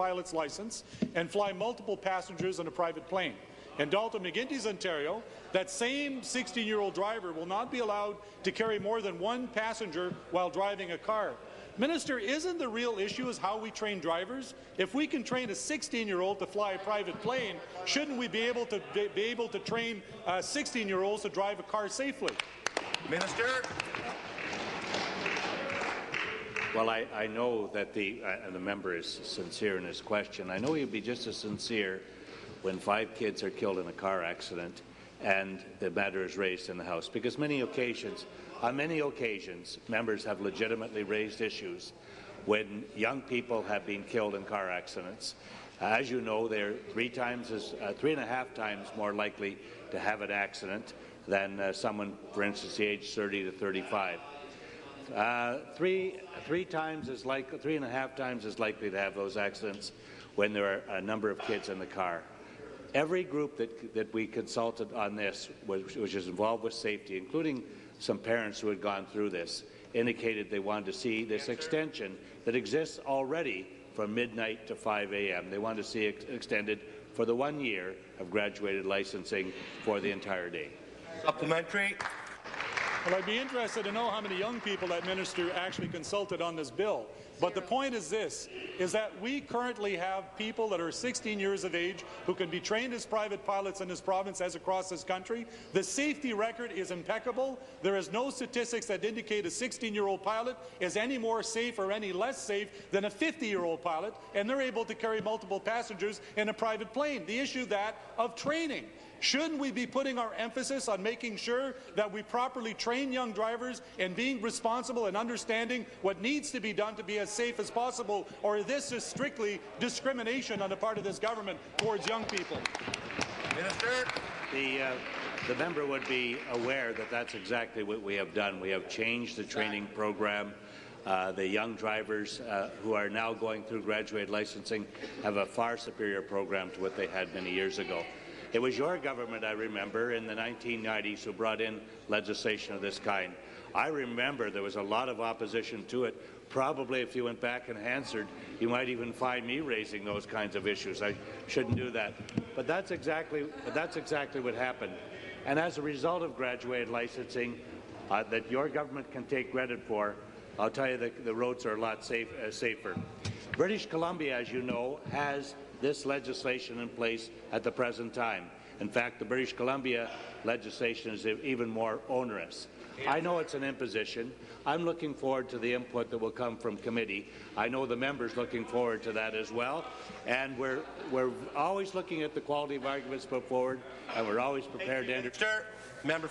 pilot's license and fly multiple passengers on a private plane. In Dalton McGuinty's Ontario, that same 16-year-old driver will not be allowed to carry more than one passenger while driving a car. Minister, isn't the real issue is how we train drivers? If we can train a 16-year-old to fly a private plane, shouldn't we be able to train 16-year-olds to drive a car safely? Minister. Well, I know that the member is sincere in his question. I know he'd be just as sincere when 5 kids are killed in a car accident and the matter is raised in the House, because on many occasions, members have legitimately raised issues when young people have been killed in car accidents. As you know, they're 3.5 times more likely to have an accident than someone, for instance, the age 30 to 35. 3.5 times as likely to have those accidents when there are a number of kids in the car. Every group that we consulted on this, which is involved with safety, including some parents who had gone through this, indicated they wanted to see this extension that exists already from midnight to 5 a.m. They wanted to see it extended for the 1 year of graduated licensing for the entire day. Supplementary. Well, I'd be interested to know how many young people that minister actually consulted on this bill. But the point is this, is that we currently have people that are 16 years of age who can be trained as private pilots in this province as across this country. The safety record is impeccable. There is no statistics that indicate a 16-year-old pilot is any more safe or any less safe than a 50-year-old pilot, and they're able to carry multiple passengers in a private plane. The issue that of training. Shouldn't we be putting our emphasis on making sure that we properly train young drivers and being responsible and understanding what needs to be done to be as safe as possible, or is this just strictly discrimination on the part of this government towards young people? Minister. The member would be aware that that's exactly what we have done. We have changed the training program. The young drivers who are now going through graduate licensing have a far superior program to what they had many years ago. It was your government, I remember, in the 1990s who brought in legislation of this kind. I remember there was a lot of opposition to it. Probably if you went back and answered, you might even find me raising those kinds of issues. I shouldn't do that. But that's exactly what happened. And as a result of graduated licensing that your government can take credit for, I'll tell you that the roads are a lot safer. British Columbia, as you know, has this legislation in place at the present time. In fact, the British Columbia legislation is even more onerous. I know it's an imposition. I'm looking forward to the input that will come from committee. I know the members looking forward to that as well. And we're always looking at the quality of arguments put forward, and we're always prepared to enter. Member.